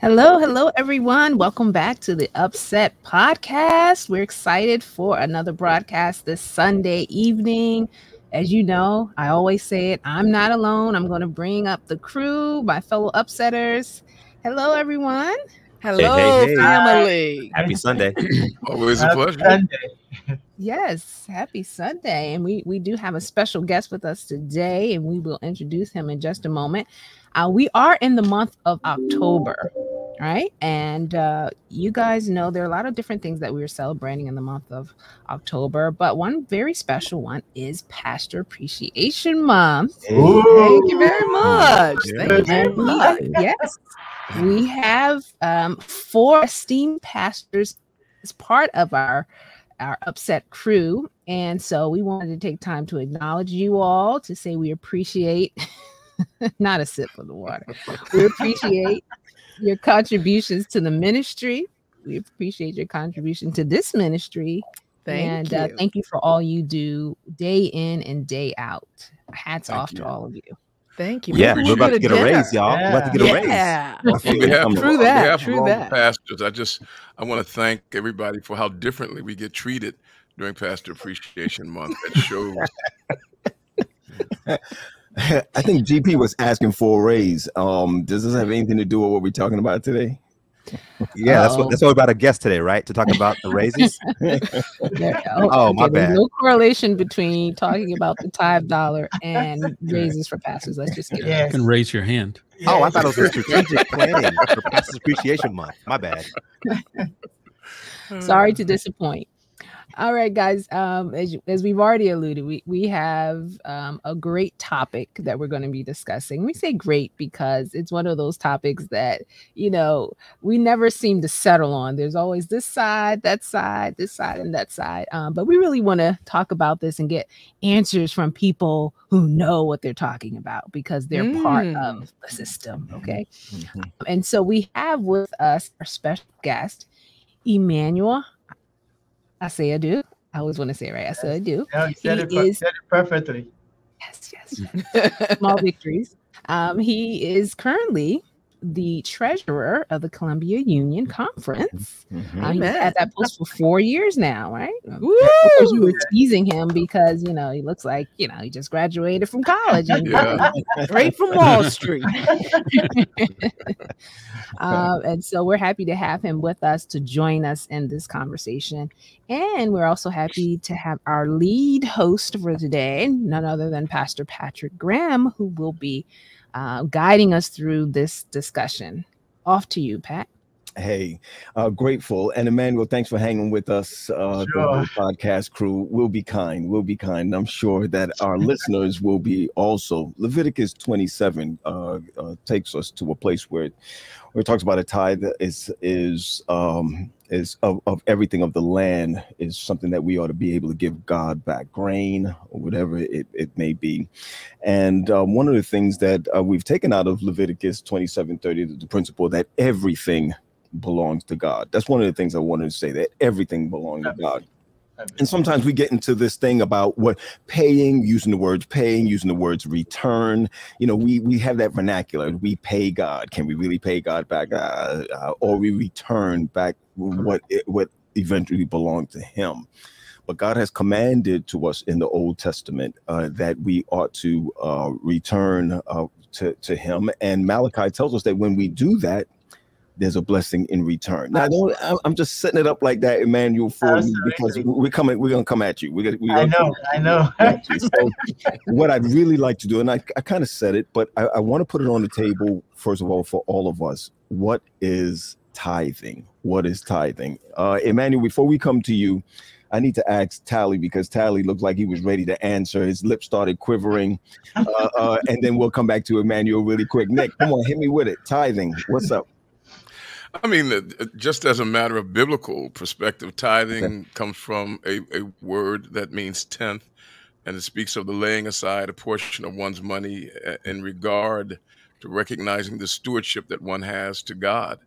Hello, hello, everyone. Welcome back to the Upset Podcast. We're excited for another broadcast this Sunday evening. As you know, I always say it, I'm not alone. I'm going to bring up the crew, my fellow upsetters. Hello, everyone. Hello, Hey. family. Happy Sunday. Always a pleasure. Sunday. Yes, happy Sunday. And we do have a special guest with us today, and we will introduce him in just a moment. We are in the month of October, right? And you guys know there are a lot of different things that we are celebrating in the month of October, but one very special one is Pastor Appreciation Month. Ooh. Thank you very much. Yeah. Thank you very much. Yes, we have 4 esteemed pastors as part of our upset crew, and so we wanted to take time to acknowledge you all, to say we appreciate not a sip of the water. We appreciate your contributions to the ministry. We appreciate your contribution to this ministry. Thank you. Thank you for all you do day in and day out. Hats off to all of you. Thank you. Yeah, Maybe we're about to should get a dinner. raise, y'all. We're about to get a raise. Yeah. I feel On it behalf, coming. True on that, behalf true of all that. the pastors, I want to thank everybody for how differently we get treated during Pastor Appreciation Month. That shows. I think GP was asking for a raise. Does this have anything to do with what we're talking about today? Yeah, that's what we're about to guess today, right? To talk about the raises. My bad. There's no correlation between talking about the tithe dollar and raises for pastors. Let's just get it. Yes. You can raise your hand. Oh, I thought it was a strategic planning for Pastor's Appreciation Month. My bad. Sorry to disappoint. All right, guys. As we've already alluded, we have a great topic that we're going to be discussing. We say great because it's one of those topics that, we never seem to settle on. There's always this side, that side, this side, and that side. But we really want to talk about this and get answers from people who know what they're talking about, because they're part of the system. Okay. Mm-hmm. And so we have with us our special guest, Emmanuel. I say I do. I always want to say it right. I say I do. No, you said, He said it perfectly. Yes. Small victories. He is currently the treasurer of the Columbia Union Conference. Mm-hmm. He's had that post for 4 years now, right? Woo! Of course, we were teasing him because, he looks like, he just graduated from college. And, Yeah. Straight from Wall Street. and so we're happy to have him with us to join us in this conversation. And we're also happy to have our lead host for today, none other than Pastor Patrick Graham, who will be guiding us through this discussion. Off to you, Pat. Hey, grateful. And Emmanuel, thanks for hanging with us. The whole podcast crew will be kind. We'll be kind. I'm sure that our listeners will be also. Leviticus 27 takes us to a place where it talks about a tithe is of everything of the land, is something that we ought to be able to give God back, grain or whatever it may be. And one of the things that we've taken out of Leviticus 27:30, the principle that everything belongs to God. That's one of the things I wanted to say, that everything belongs to God. And sometimes we get into this thing about what paying, using the words return. We have that vernacular. We pay God. Can we really pay God back? Or we return back what eventually belonged to him. But God has commanded to us in the Old Testament that we ought to return to him. And Malachi tells us that when we do that, there's a blessing in return. Now, I'm just setting it up like that, Emmanuel, for you, because we're going to come at you. I know. So what I'd really like to do, and I kind of said it, but I want to put it on the table, first of all, for all of us. What is tithing? What is tithing? Emmanuel, before we come to you, I need to ask Tally, because Tally looked like he was ready to answer. His lips started quivering. And then we'll come back to Emmanuel really quick. Nick, come on, hit me with it. Tithing, what's up? I mean, just as a matter of biblical perspective, tithing comes from a word that means tenth, and it speaks of the laying aside a portion of one's money in regard to recognizing the stewardship that one has to God.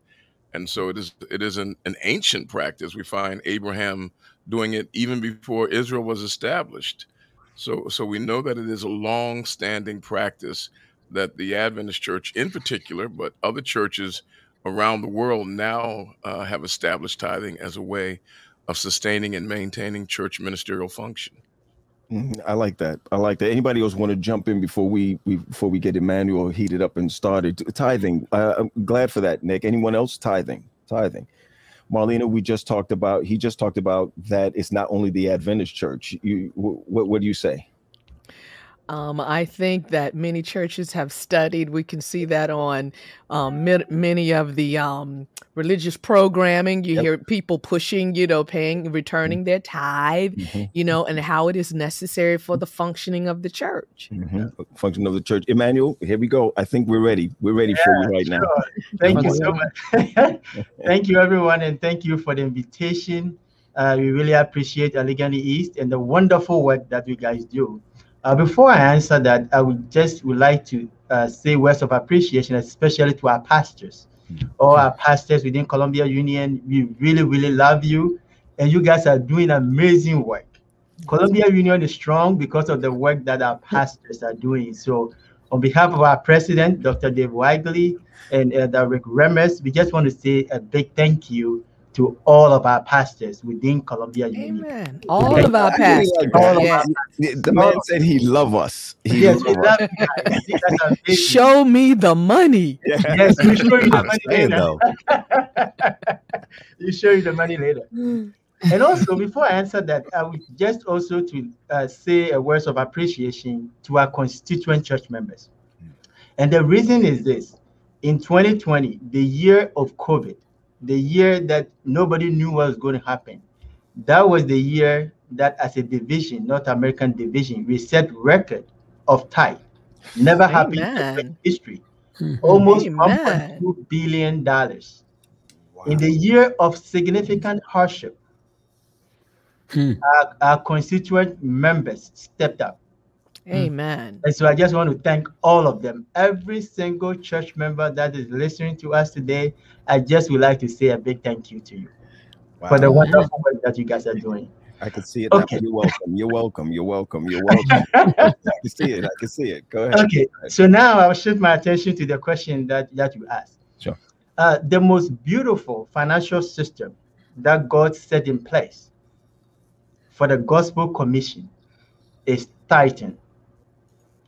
And so it is an ancient practice. We find Abraham doing it even before Israel was established. So we know that it is a long-standing practice that the Adventist Church in particular, but other churches around the world now have established tithing as a way of sustaining and maintaining church ministerial function. I like that. I like that. Anybody else want to jump in before we get Emmanuel heated up and started? Tithing. I'm glad for that, Nick. Anyone else? Tithing. Marlena, he just talked about that it's not only the Adventist church. What do you say? I think that many churches have studied. We can see that on many of the religious programming. You hear people pushing, returning their tithe, and how it is necessary for the functioning of the church. Function of the church. Emmanuel, here we go. I think we're ready. We're ready for you right now. Thank you so much. Thank you, everyone, and thank you for the invitation. We really appreciate Allegheny East and the wonderful work that you guys do. Before I answer that, I would like to say words of appreciation, especially to our pastors. All our pastors within Columbia Union, we really, really love you. And you guys are doing amazing work. Columbia Union is strong because of the work that our pastors are doing. So on behalf of our president, Dr. Dave Wigley, and Rick Remes, we just want to say a big thank you to all of our pastors within Columbia Union. Amen. All of our pastors. The man said he love us. Yes, we love you guys. Show me the money. Yes, we'll show you the money later. We'll show you the money later. And also, before I answer that, I would just also to say a words of appreciation to our constituent church members. And the reason is this. In 2020, the year of COVID, the year that nobody knew what was going to happen, that was the year that as a division, North American division, we set record of tithe. Never happened in history. Almost $1.2 billion. Wow. In the year of significant hardship, our constituent members stepped up. Amen. And so I just want to thank all of them. Every single church member that is listening to us today, I just would like to say a big thank you to you for the wonderful work that you guys are doing. I can see it. Okay. You're welcome. I can see it. Go ahead. Okay. So now I'll shift my attention to the question that you asked. Sure. The most beautiful financial system that God set in place for the gospel commission is tithing.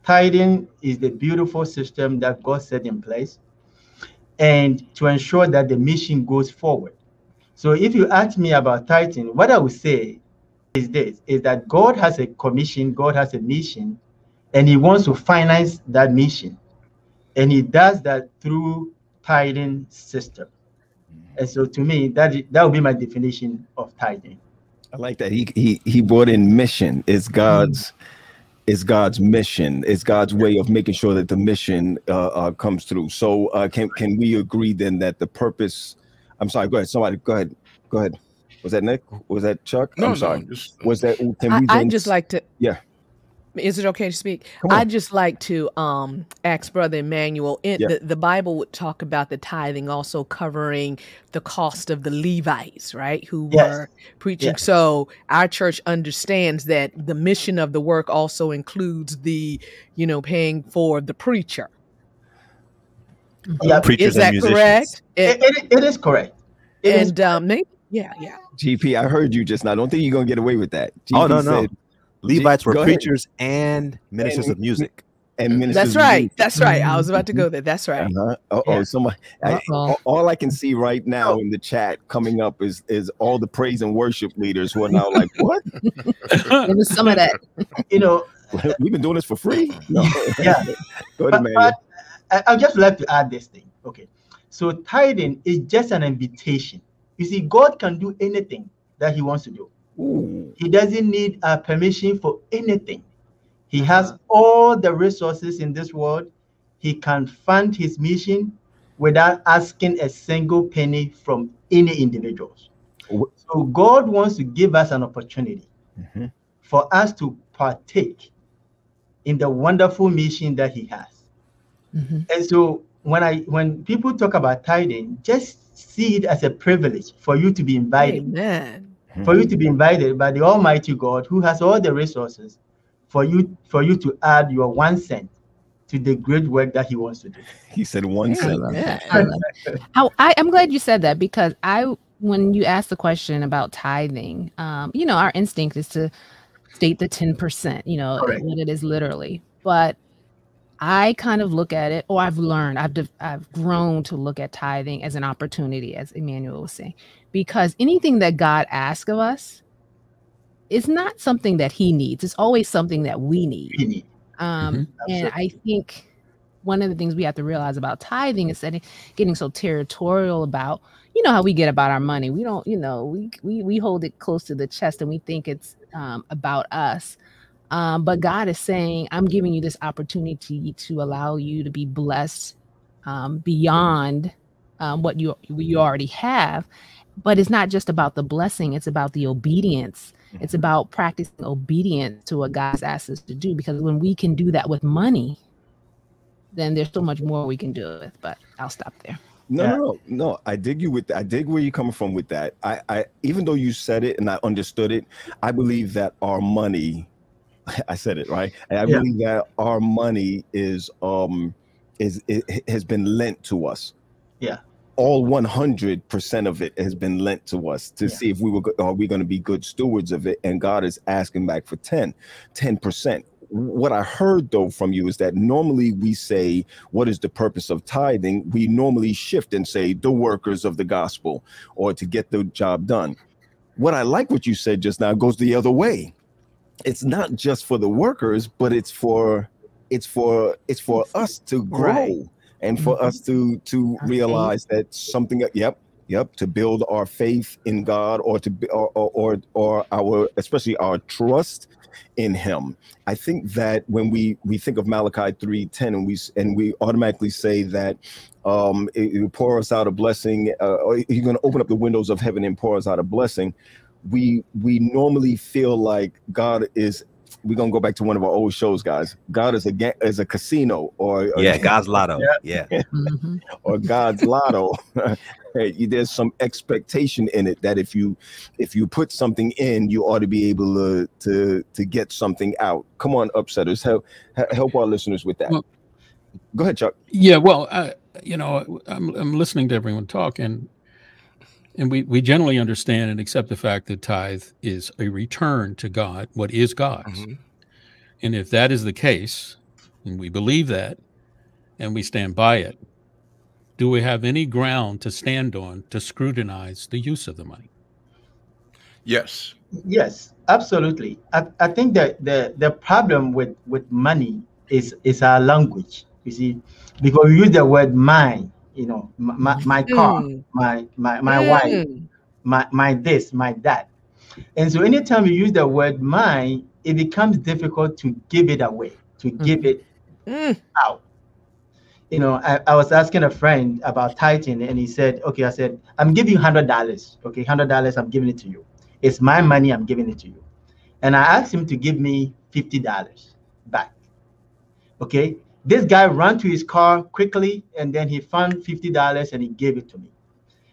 Tithing is the beautiful system that God set in place and to ensure that the mission goes forward. So if you ask me about tithing, what I would say is this, is that God has a commission, God has a mission, and he wants to finance that mission. And he does that through tithing system. And so to me, that would be my definition of tithing. I like that. He brought in mission. It's God's mission. It's God's way of making sure that the mission comes through. So can we agree then that the purpose? I'm sorry. Go ahead. Somebody. Go ahead. Was that Nick? Was that Chuck? No, I'm sorry. Was that? I'd just like to. Yeah. Is it okay to speak? I'd just like to ask Brother Emmanuel. The Bible would talk about the tithing also covering the cost of the Levites, right? Who were preaching. Yes. So our church understands that the mission of the work also includes the, paying for the preacher. Yeah, preachers is that and correct? It is correct. Yeah. GP, I heard you just now. I don't think you're gonna get away with that. GP said, Levites were preachers and ministers of music. And ministers. That's right. That's right. I was about to go there. That's right. Somebody. All I can see right now in the chat coming up is all the praise and worship leaders who are now like, what? There was some of that. We've been doing this for free. No. Yeah. Go ahead, man. I'd just like to add this thing. Okay. So tithing is just an invitation. You see, God can do anything that he wants to do. Ooh. He doesn't need our permission for anything. He has all the resources in this world. He can fund his mission without asking a single penny from any individuals. So God wants to give us an opportunity for us to partake in the wonderful mission that he has. And so when people talk about tithing, just see it as a privilege for you to be invited. Amen. For you to be invited by the Almighty God, who has all the resources, for you to add your 1 cent to the great work that he wants to do. He said 1 cent. I'm glad you said that, because when you asked the question about tithing, our instinct is to state the 10%, what it is literally. But I kind of look at it, or I've grown to look at tithing as an opportunity, as Emmanuel was saying, because anything that God asks of us is not something that he needs. It's always something that we need. And I think one of the things we have to realize about tithing is that getting so territorial about, how we get about our money. We don't, we hold it close to the chest and we think it's about us. But God is saying, I'm giving you this opportunity to allow you to be blessed beyond what you already have. But it's not just about the blessing. It's about the obedience. It's about practicing obedience to what God's asked us to do. Because when we can do that with money, then there's so much more we can do with. But I'll stop there. No. I dig you with that. I dig where you're coming from with that. I even though you said it and I understood it, I believe that our money, I said it right. And I believe that our money has been lent to us. Yeah. All 100% of it has been lent to us to see if are we going to be good stewards of it. And God is asking back for 10%. What I heard though from you is that normally we say, what is the purpose of tithing? We normally shift and say the workers of the gospel, or to get the job done. What I like what you said just now goes the other way. It's not just for the workers, but it's for us to grow and for us to realize that something, to build our faith in God, or our, especially our trust in him. I think that when we think of Malachi 3:10 and we automatically say that it will pour us out a blessing, or you're going to open up the windows of heaven and pour us out a blessing, we normally feel like God is, we're going to go back to one of our old shows, guys. God is a casino, or God's lotto. Or God's lotto. There's some expectation in it that if you put something in, you ought to be able to get something out. Come on, upsetters, help our listeners with that. Well, go ahead, Chuck. Yeah, well, I'm listening to everyone talk, and we generally understand and accept the fact that tithe is a return to God, what is God's. And if that is the case, and we believe that, and we stand by it, do we have any ground to stand on to scrutinize the use of the money? Yes, absolutely. I think that the problem with money is our language, you see, because we use the word mine, my car, my wife, my this, my that. And so anytime you use the word mine, it becomes difficult to give it away, to give it out. I was asking a friend about tithing, and he said, okay, I said, I'm giving you $100. Okay, $100, I'm giving it to you. It's my money, I'm giving it to you. And I asked him to give me $50 back. Okay, this guy ran to his car quickly, and then he found $50 and he gave it to me.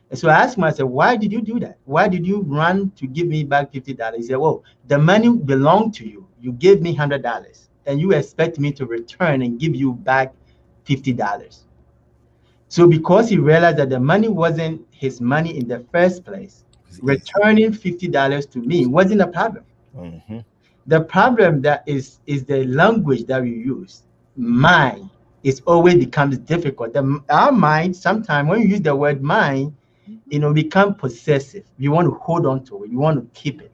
And so I asked him, I said, why did you do that? Why did you run to give me back $50? He said, well, the money belonged to you. You gave me $100, and you expect me to return and give you back $50. So because he realized that the money wasn't his money in the first place, returning $50 to me wasn't a problem. The problem that is the language that we use. Mine, it always becomes difficult. Our mind, sometimes when you use the word mine, become possessive. You want to hold on to it. You want to keep it.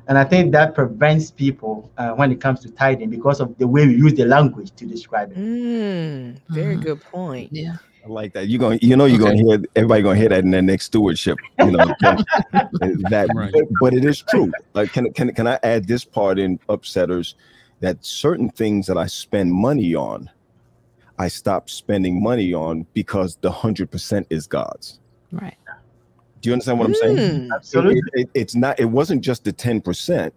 And I think that prevents people when it comes to tithing, because of the way we use the language to describe it. Very good point. Yeah. I like that. You're gonna hear everybody gonna hear that in their next stewardship. That, right. But it is true. Like, can I add this part in, upsetters, that certain things that I spend money on, I stop spending money on because the 100% is God's. Right. Do you understand what I'm saying? Absolutely. It wasn't just the 10%,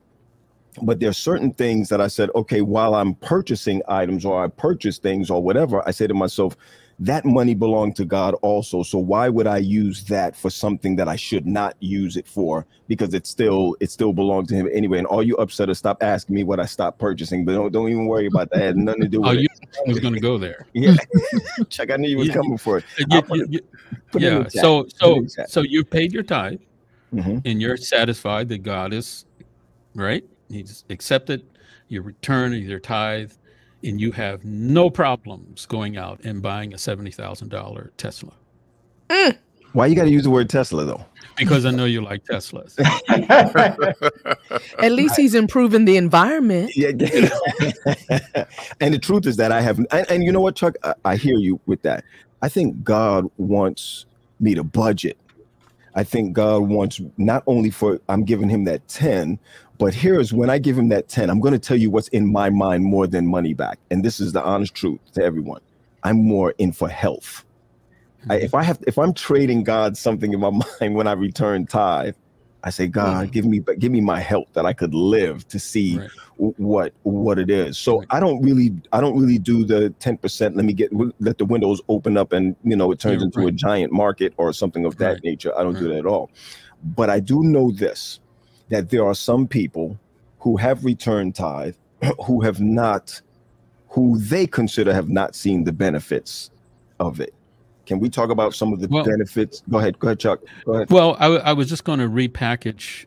but there are certain things that I said, okay, while I'm purchasing items or I purchase things or whatever, I say to myself, that money belonged to God also. So why would I use that for something that I should not use it for? Because it still belonged to him anyway. And all you upsetters, stop asking me what I stopped purchasing, but don't even worry about that. It had nothing to do with it. I was going to go there. Yeah, Chuck, I knew you was coming for it. Yeah. So you paid your tithe, and you're satisfied that God is right. He's accepted your return of your tithe, and you have no problems going out and buying a $70,000 Tesla. Why you got to use the word Tesla though? Because I know you like Teslas. At least he's improving the environment. Yeah. And the truth is that I have, and you know what, Chuck, I hear you with that. I think God wants me to budget. I think God wants not only for, I'm giving him that 10, but here's when I give him that 10, I'm going to tell you what's in my mind more than money back. And this is the honest truth to everyone. I'm more in for health. If I'm trading God something in my mind when I return tithe, I say, God, give me my health that I could live to see what it is. So I don't really do the 10%. Let the windows open up and it turns into a giant market or something of that nature. I don't do that at all. But I do know this, that there are some people who have returned tithe who they consider have not seen the benefits of it. Can we talk about some of the benefits? Go ahead, Chuck. Go ahead. Well, I was just going to repackage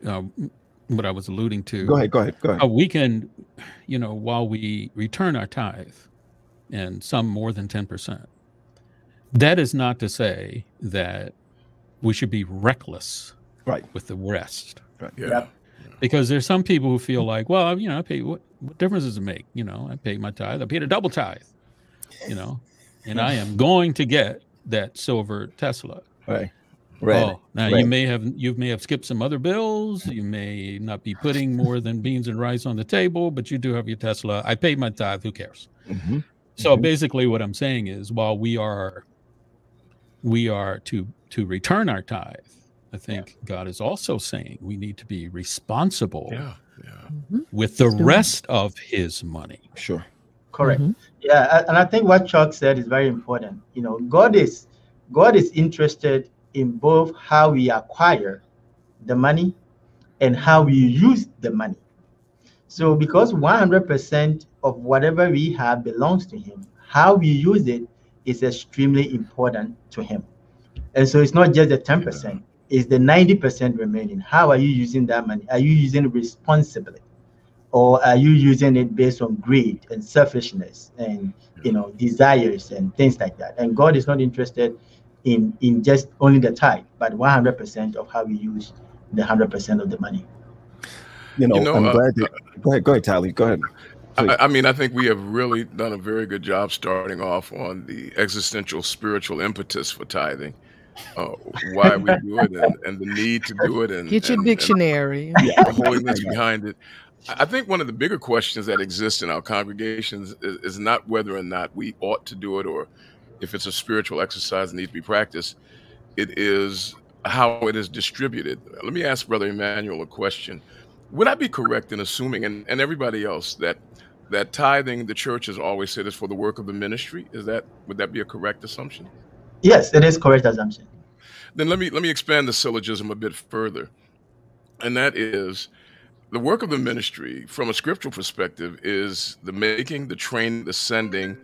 what I was alluding to. Go ahead. We can, while we return our tithe, and some more than 10%, that is not to say that we should be reckless with the rest. Right. Yeah. Because there's some people who feel like, well, I pay, what difference does it make? I paid my tithe. I paid a double tithe, and I am going to get that silver Tesla. Right. Oh, now you may have skipped some other bills. You may not be putting more than beans and rice on the table, but you do have your Tesla. I paid my tithe. Who cares? So basically, what I'm saying is, while we are to return our tithe, I think God is also saying we need to be responsible with the rest of His money. Sure. Correct. Yeah, and I think what Chuck said is very important. God is interested in both how we acquire the money and how we use the money. So because 100% of whatever we have belongs to him, how we use it is extremely important to him. And so it's not just the 10%, it's the 90% remaining. How are you using that money? Are you using it responsibly? Or are you using it based on greed and selfishness and desires and things like that? And God is not interested in just only the tithe, but 100% of how we use the 100% of the money. I'm glad that. Go ahead, Tally. Go ahead. I think we have really done a very good job starting off on the existential spiritual impetus for tithing, why we do it and the need to do it. And get your dictionary. And the holiness behind it. I think one of the bigger questions that exist in our congregations is not whether or not we ought to do it or if it's a spiritual exercise that needs to be practiced. It is how it is distributed. Let me ask Brother Emmanuel a question. Would I be correct in assuming, and everybody else, that tithing, the church has always said, is for the work of the ministry? Would that be a correct assumption? Yes, it is correct assumption. Then let me expand the syllogism a bit further. And that is, the work of the ministry, from a scriptural perspective, is the making, the training, the sending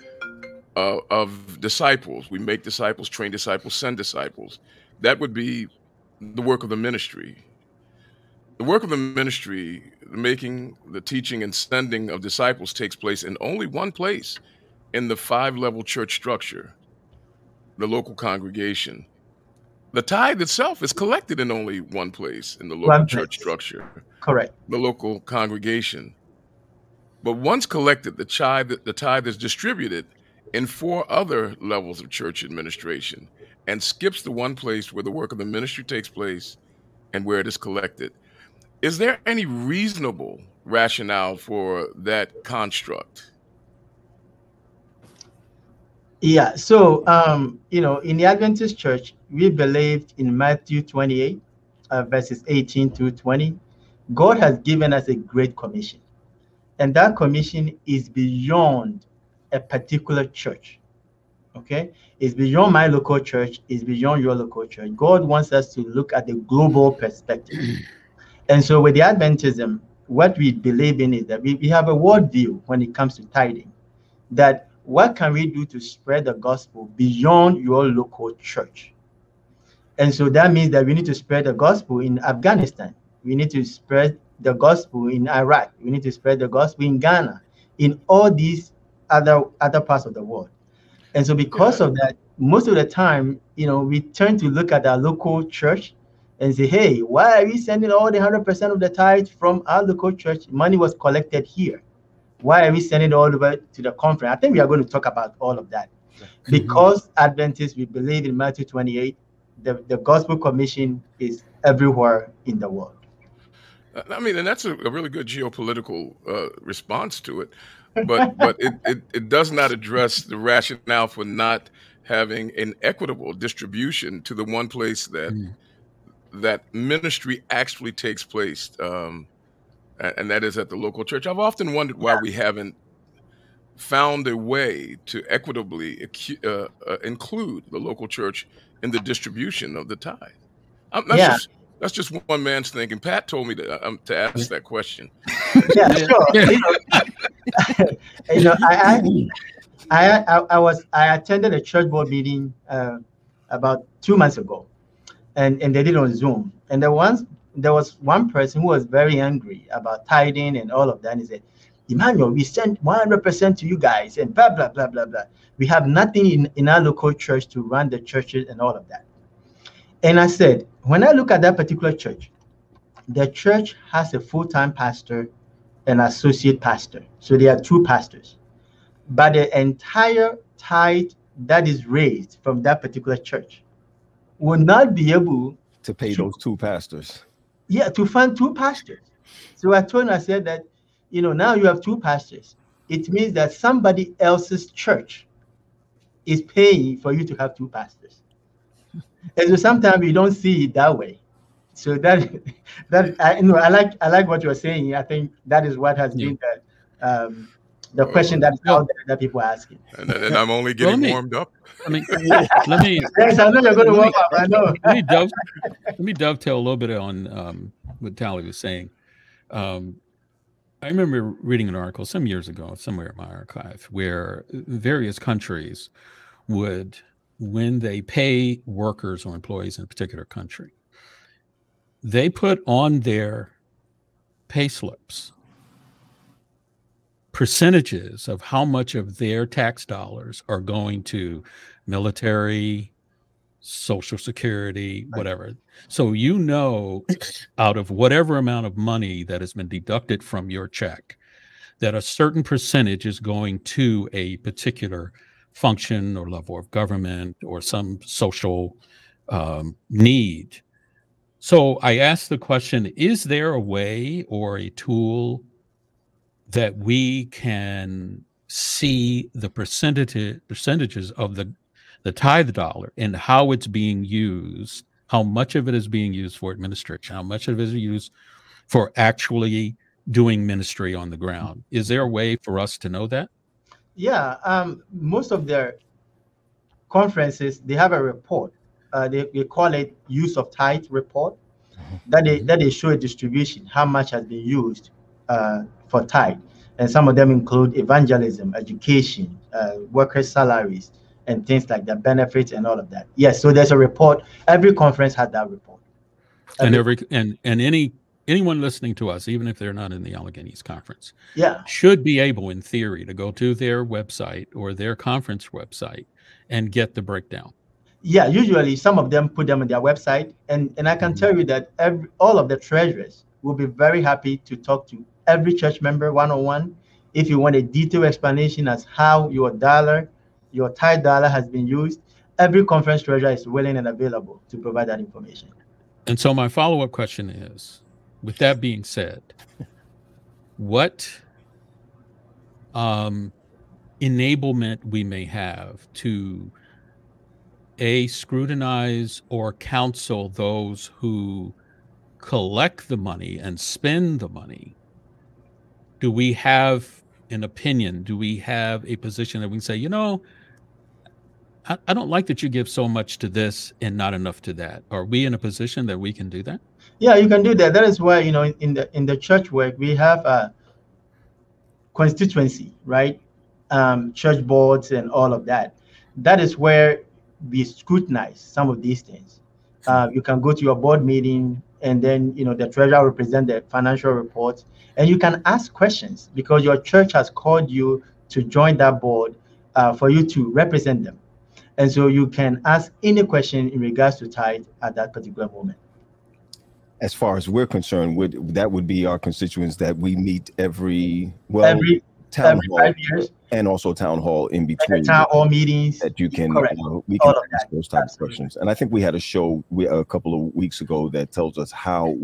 of disciples. We make disciples, train disciples, send disciples. That would be the work of the ministry. The work of the ministry, the making, the teaching, and sending of disciples takes place in only one place in the 5-level church structure, the local congregation. The tithe itself is collected in only one place in the local church structure. Correct. The local congregation. But once collected, the tithe is distributed in 4 other levels of church administration and skips the one place where the work of the ministry takes place and where it is collected. Is there any reasonable rationale for that construct? Yeah, so, in the Adventist church, we believed in Matthew 28, verses 18 to 20. God has given us a great commission, and that commission is beyond a particular church. Okay, it's beyond my local church, it's beyond your local church. God wants us to look at the global perspective. And so with the Adventism, what we believe in is that we have a worldview when it comes to tithing, that what can we do to spread the gospel beyond your local church? And so that means that we need to spread the gospel in Afghanistan. We need to spread the gospel in Iraq. We need to spread the gospel in Ghana, in all these other parts of the world. And so because of that, most of the time, we turn to look at our local church and say, hey, why are we sending all the 100% of the tithe from our local church? Money was collected here. Why are we sending it all over to the conference? I think we are going to talk about all of that. Because Adventists, we believe in Matthew 28, the gospel commission is everywhere in the world. I mean, and that's a really good geopolitical response to it. But it does not address the rationale for not having an equitable distribution to the one place that ministry actually takes place, and that is at the local church. I've often wondered why we haven't found a way to equitably include the local church in the distribution of the tithe. That's just one man's thinking. Pat told me to ask that question. Yeah, sure. I attended a church board meeting about 2 months ago, and they did it on Zoom. And there was one person who was very angry about tithing and all of that. And he said, Emmanuel, we sent 100% to you guys and blah, blah, blah, blah, blah. We have nothing in our local church to run the churches and all of that. And I said, when I look at that particular church, the church has a full-time pastor and associate pastor. So there are 2 pastors. But the entire tithe that is raised from that particular church will not be able to pay those 2 pastors. Yeah, to fund 2 pastors. So I told him, I said that, now you have 2 pastors. It means that somebody else's church is paying for you to have 2 pastors. And so sometimes we don't see it that way. So I like what you're saying. I think that is what has been the question that is out there that people are asking. And I'm only getting warmed up. I mean, let me. Yes, I know you're going to warm up. I know. Let me dovetail a little bit on what Tally was saying. I remember reading an article some years ago, somewhere in my archive, where various countries would, when they pay workers or employees in a particular country, they put on their pay slips percentages of how much of their tax dollars are going to military, Social Security, whatever. So out of whatever amount of money that has been deducted from your check, that a certain percentage is going to a particular function or level of government or some social need. So I asked the question, is there a way or a tool that we can see the percentages of the tithe dollar and how it's being used, how much of it is being used for administration, how much of it is used for actually doing ministry on the ground? Is there a way for us to know that? Yeah, most of their conferences, they have a report. They call it use of tithe report, that they show a distribution, how much has been used for tithe. And some of them include evangelism, education, workers' salaries, and things like that, benefits and all of that. Yes, so there's a report. Every conference has that report. And anyone listening to us, even if they're not in the Alleghenies Conference, should be able, in theory, to go to their website or their conference website and get the breakdown. Yeah, usually some of them put them on their website, and I can tell you that all of the treasurers will be very happy to talk to every church member one-on-one if you want a detailed explanation as how your tithe dollar has been used. Every conference treasurer is willing and available to provide that information. And so my follow-up question is, with that being said, what enablement we may have to scrutinize or counsel those who collect the money and spend the money? Do we have an opinion? Do we have a position that we can say, I don't like that you give so much to this and not enough to that. Are we in a position that we can do that? Yeah, you can do that. That is why, you know, in the church work, we have a constituency, right? Church boards and all of that. That is where we scrutinize some of these things. You can go to your board meeting, and then, you know, the treasurer will present the financial reports, and you can ask questions because your church has called you to join that board for you to represent them. And so you can ask any question in regards to tithe at that particular moment. As far as we're concerned, that would be our constituents that we meet every town hall 5 years, and also town hall in between. Town hall meetings that you can we can ask those types of questions. And I think we had a show a couple of weeks ago that tells us how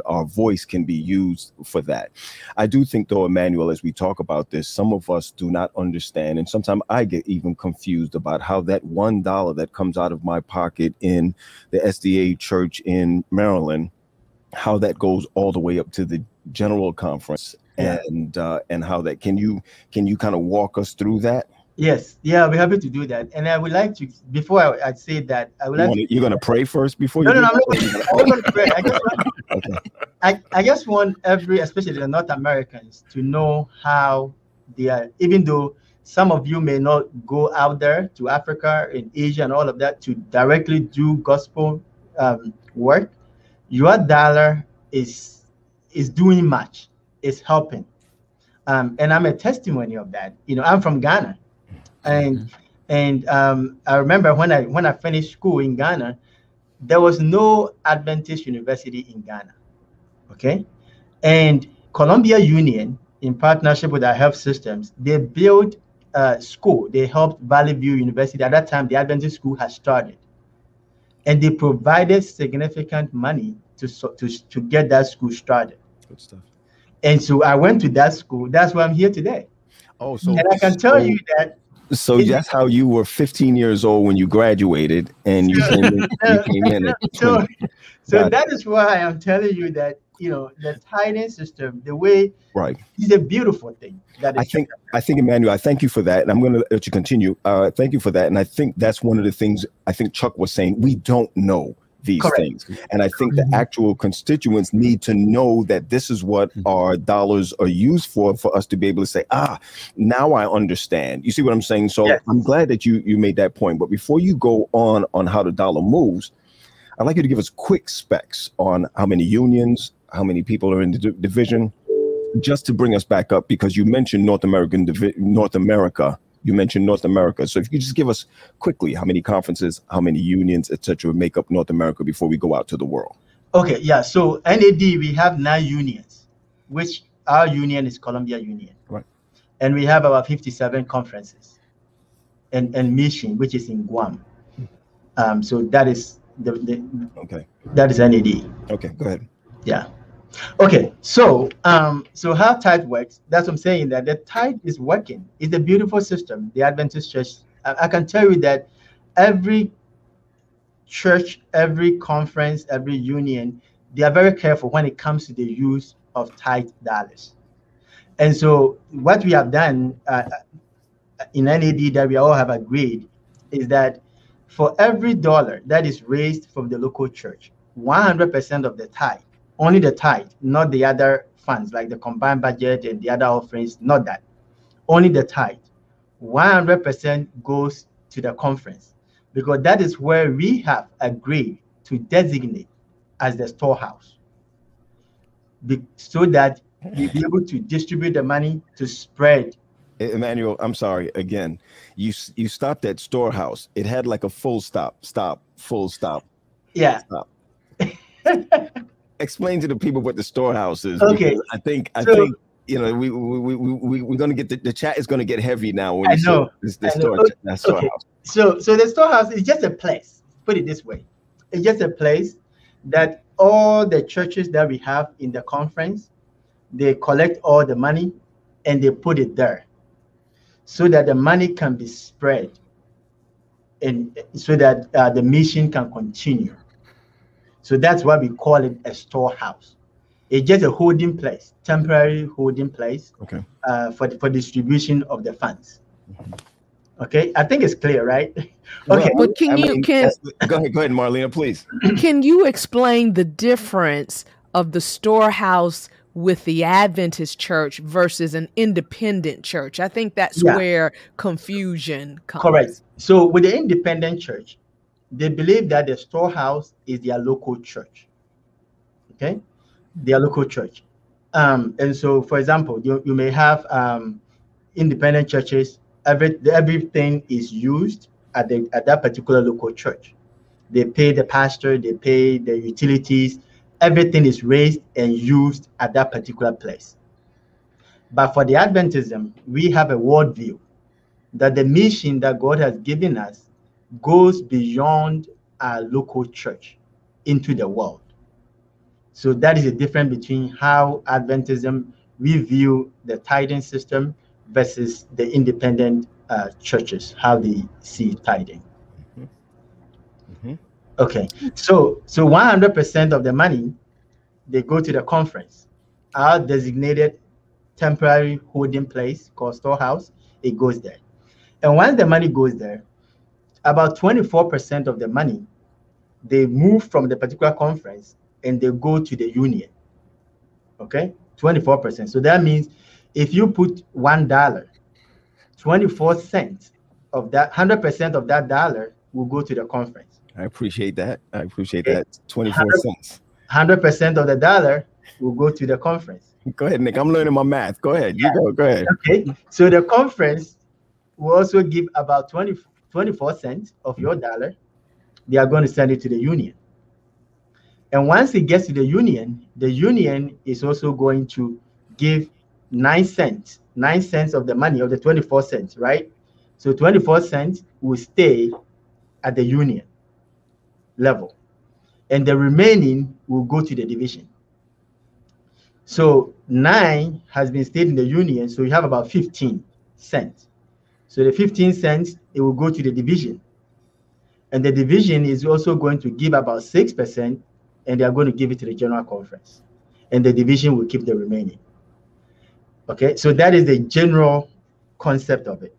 our voice can be used for that. I do think, though, Emmanuel, as we talk about this, some of us do not understand, and sometimes I get even confused about how that $1 that comes out of my pocket in the SDA church in Maryland, how that goes all the way up to the general conference. And how that can you kind of walk us through that? Yes, yeah, we're happy to do that. And I would like to, before I say that, I would like you're going to pray first before you I'm not going to pray. I just want especially the North Americans, to know how they are, even though some of you may not go out there to Africa and Asia and all of that to directly do gospel work, your dollar is doing much. Is helping, and I'm a testimony of that. You know, I'm from Ghana, and I remember when I finished school in Ghana, there was no Adventist university in Ghana, okay, and Columbia Union, in partnership with our health systems, they built a school. They helped Valley View University. At that time, the Adventist school had started, and they provided significant money to get that school started. Good stuff. And so I went to that school. That's why I'm here today. Oh, so and I can tell you that. So that's how you were 15 years old when you graduated, and you came in at 20. So that is why I'm telling you that, you know, the tithing system, the way, right, is a beautiful thing. I think, Emmanuel, I thank you for that, and I'm going to let you continue. Thank you for that, and I think that's one of the things I think Chuck was saying. We don't know these things, and I think the actual constituents need to know that this is what our dollars are used for us to be able to say, now I understand. You see what I'm saying? So I'm glad that you made that point. But before you go on how the dollar moves, I'd like you to give us quick specs on how many unions, how many people are in the division, just to bring us back up, because you mentioned North America. You mentioned North America. So if you could just give us quickly how many conferences, how many unions, etc., make up North America before we go out to the world. Okay, yeah. So NAD, we have 9 unions, which our union is Columbia Union. Right. And we have about 57 conferences and mission, which is in Guam. So that is that is NAD. Okay, go ahead. Yeah. Okay, so how tithe works, that's what I'm saying, that the tithe is working. It's a beautiful system. The Adventist Church, I can tell you that every church, every conference, every union, they are very careful when it comes to the use of tithe dollars. And so what we have done in NAD that we all have agreed is that for every dollar that is raised from the local church, 100% of the tithe, only the tithe, not the other funds like the combined budget and the other offerings, not that. Only the tithe. 100% goes to the conference, because that is where we have agreed to designate as the storehouse, so that we'll be able to distribute the money to spread. Emmanuel, I'm sorry, again, you stopped at storehouse. It had like a full stop, full stop. Yeah. Stop. Explain to the people what the storehouse is. Okay. I think you know, we're gonna get the chat is gonna get heavy now when you say the storehouse. Okay. So the storehouse is just a place. Put it this way, it's just a place that all the churches that we have in the conference, they collect all the money and they put it there, so that the money can be spread, and so that the mission can continue. So that's why we call it a storehouse. It's just a holding place, temporary holding place, for distribution of the funds. Okay, I think it's clear, right? Okay, but go ahead, Marlena, please. Can you explain the difference of the storehouse with the Adventist church versus an independent church? I think that's where confusion comes. Correct. So with the independent church, they believe that the storehouse is their local church. Okay, their local church. And so, for example, you may have independent churches. Everything is used at that particular local church. They pay the pastor, they pay the utilities. Everything is raised and used at that particular place. But for the Adventism, we have a worldview that the mission that God has given us goes beyond our local church into the world. So that is the difference between how Adventism we view the tithing system versus the independent churches, how they see tithing. Okay, so 100% of the money, they go to the conference. Our designated temporary holding place called storehouse, it goes there. And once the money goes there, about 24% of the money, they move from the particular conference and they go to the union. Okay, 24%. So that means if you put $1, 24 cents of that, 100% of that dollar will go to the conference. I appreciate that. I appreciate that. 24 cents. 100% of the dollar will go to the conference. Go ahead, Nick. I'm learning my math. Go ahead. You go ahead. Okay. So the conference will also give about 24 cents of your dollar. They are going to send it to the union. And once it gets to the union is also going to give 9 cents of the money of the 24 cents, right? So 24 cents will stay at the union level, and the remaining will go to the division. So 9 has been stayed in the union, so you have about 15 cents. So the 15 cents, it will go to the division. And the division is also going to give about 6%, and they are going to give it to the general conference. And the division will keep the remaining. Okay, so that is the general concept of it.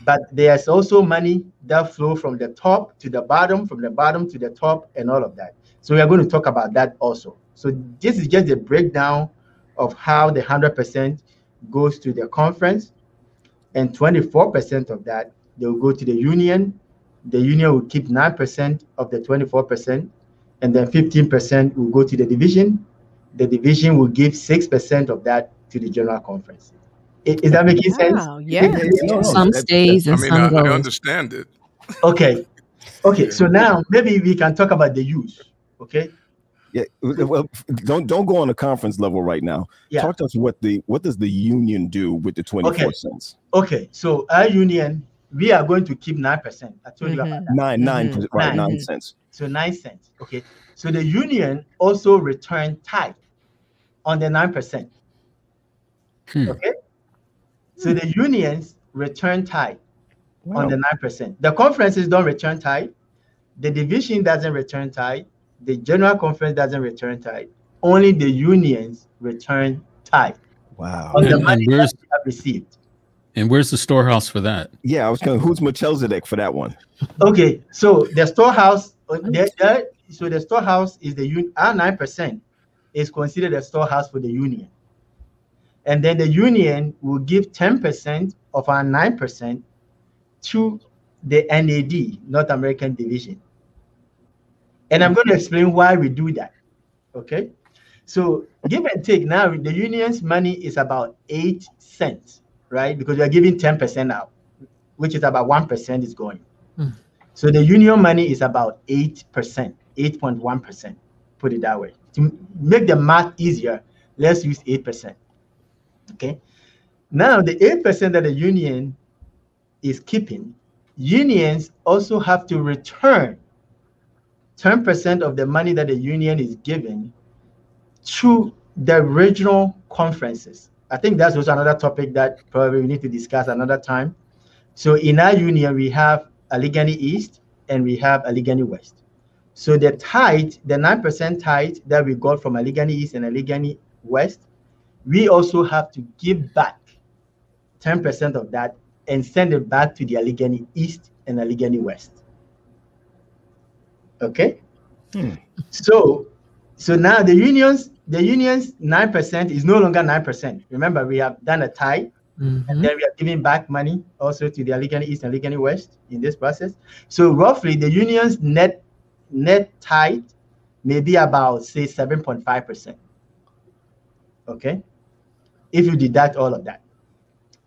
But there's also money that flow from the top to the bottom, from the bottom to the top, and all of that. So we are going to talk about that also. So this is just a breakdown of how the 100% goes to the conference, and 24% of that, they will go to the union. The union will keep 9% of the 24%, and then 15% will go to the division. The division will give 6% of that to the general conference. Is that making sense? Yeah. Some stays and some goes. I understand it. Okay. So now maybe we can talk about the use. Okay. Yeah. Well, don't go on a conference level right now. Yeah. Talk to us what does the union do with the 24 cents? Okay. So our union, we are going to keep 9%. I told you about that. 9 cents. So 9 cents. Okay. So the union also return tithe on the 9%. Okay. So the unions return tithe on the 9%. The conferences don't return tithe. The division doesn't return tithe. The general conference doesn't return tithe. Only the unions return tithe. Wow. On the money that they have received. And where's the storehouse for that? Yeah, I was going. Who's Melchizedek for that one? Okay, so the storehouse. So the storehouse is the union. Our 9% is considered a storehouse for the union, and then the union will give 10% of our 9% to the NAD, North American Division. And I'm going to explain why we do that. Okay, so give and take. Now the union's money is about 8 cents, right? Because we are giving 10% out, which is about 1% is going. So the union money is about 8%, 8.1%. Put it that way. To make the math easier, let's use 8%. Okay. Now the 8% that the union is keeping, unions also have to return 10% of the money that the union is giving to the regional conferences. I think that's also another topic that probably we need to discuss another time. So in our union, we have Allegheny East and we have Allegheny West. So the tithe, the 9% tithe that we got from Allegheny East and Allegheny West, we also have to give back 10% of that and send it back to the Allegheny East and Allegheny West. Okay. So now the union's 9% is no longer 9%. Remember, we have done a tithe, and then we are giving back money also to the Allegheny East and Allegheny West in this process. So roughly, the union's net tithe may be about, say, 7.5%. Okay, if you deduct all of that.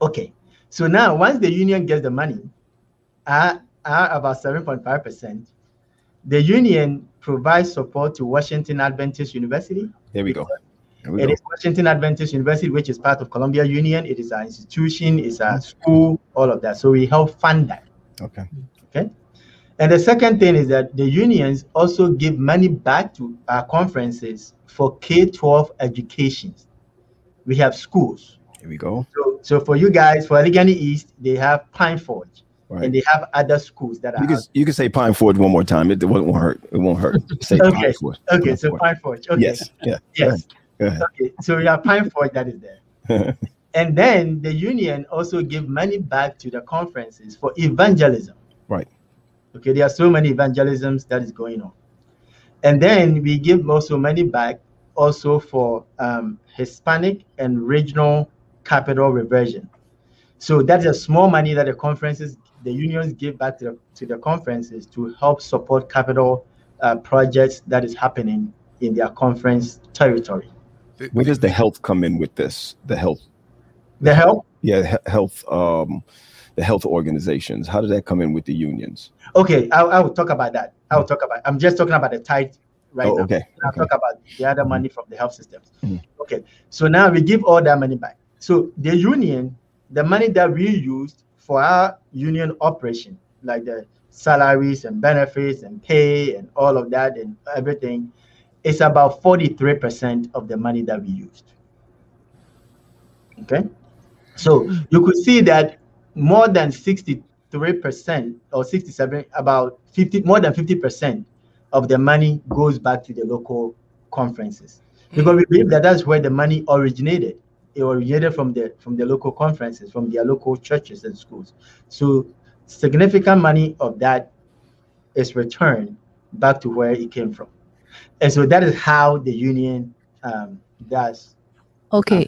Okay, so now once the union gets the money, about 7.5%, the union provides support to Washington Adventist University. There we go. It is Washington Adventist University, which is part of Columbia Union. It is an institution, it's a school, all of that. So we help fund that. Okay. Okay. And the second thing is that the unions also give money back to our conferences for K-12 education. We have schools. Here we go. So for you guys, for Allegheny East, they have Pine Forge. Right. And they have other schools that are. You can say Pine Forge one more time. It won't hurt. It won't hurt. Say okay. Pine Forge. Okay. So Pine Forge. Okay. Yes. Yeah. Yes. Go ahead. Okay. So we have Pine Forge that is there. And then the union also give money back to the conferences for evangelism. Right. Okay. There are so many evangelisms that is going on. And then we give also money back also for Hispanic and regional capital reversion. So that's a small money that the unions give back to the conferences to help support capital projects that is happening in their conference territory. Where does the health come in with this? The health? Yeah, health. The health organizations. How does that come in with the unions? Okay, I will talk about that. I'm just talking about the tithe right now. Okay. I'll talk about the other money from the health systems. Okay, so now we give all that money back. So the union, the money that we used for our union operation, like the salaries and benefits and pay and all of that and everything, is about 43% of the money that we used. Okay, so you could see that more than 63% or 67, about 50, more than 50% of the money goes back to the local conferences, because we believe that that's where the money originated. It originated from the local conferences, from their local churches and schools. So significant money of that is returned back to where it came from. And so that is how the union does. Okay.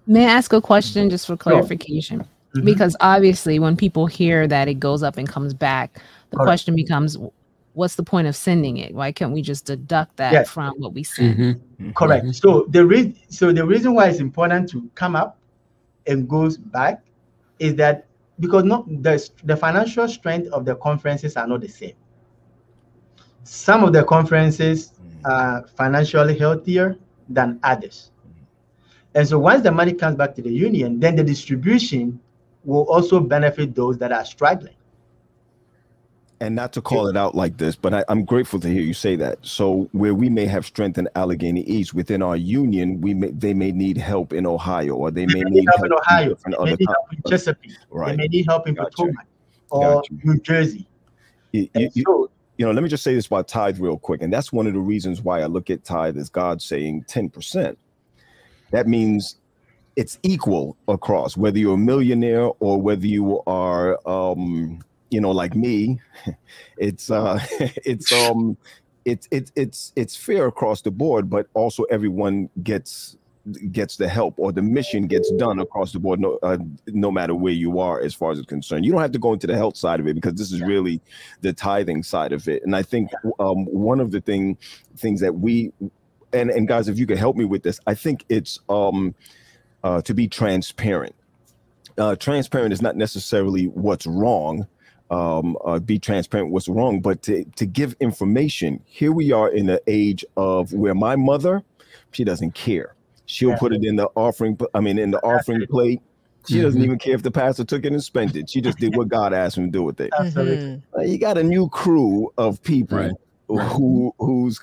May I ask a question just for clarification? Sure. Because obviously when people hear that it goes up and comes back, the question becomes, what's the point of sending it? Why can't we just deduct that from what we send? Correct. So the reason why it's important to come up and goes back is that because the financial strength of the conferences are not the same. Some of the conferences are financially healthier than others. And so once the money comes back to the union, then the distribution will also benefit those that are struggling. And not to call it out like this, but I'm grateful to hear you say that. So where we may have strength in Allegheny East within our union, they may need help in Ohio, or they may need help in Ohio, they may need help in Chesapeake, they may need help in Potomac or New Jersey. Let me just say this about tithe real quick. And that's one of the reasons why I look at tithe as God saying 10%. That means it's equal across, whether you're a millionaire or whether you are, like me. It's fair across the board, but also everyone gets the help, or the mission gets done across the board, no matter where you are as far as it's concerned. You don't have to go into the health side of it, because this is really the tithing side of it. And I think one of the things that we and guys, if you could help me with this, I think it's to be transparent. Transparent is not necessarily what's wrong. Be transparent what's wrong, but to give information. Here we are in the age of where my mother, she doesn't care. She'll put it in the offering. In the offering plate. She doesn't even care if the pastor took it and spent it. She just did what God asked him to do with it. Absolutely. You got a new crew of people who's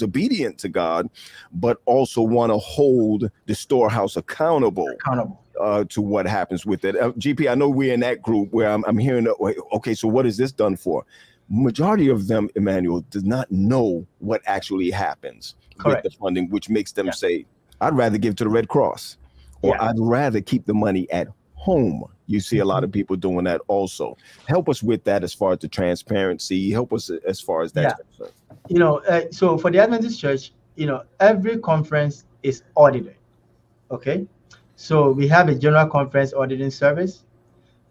obedient to God, but also want to hold the storehouse accountable. To what happens with it. GP, I know we're in that group where I'm hearing, okay, so what is this done for? Majority of them, Emmanuel, does not know what actually happens with the funding, which makes them say, I'd rather give to the Red Cross, or I'd rather keep the money at home. You see a lot of people doing that also. Help us with that as far as the transparency. Help us as far as that's concerned. You know, so for the Adventist Church, you know, every conference is audited. Okay, so we have a general conference auditing service,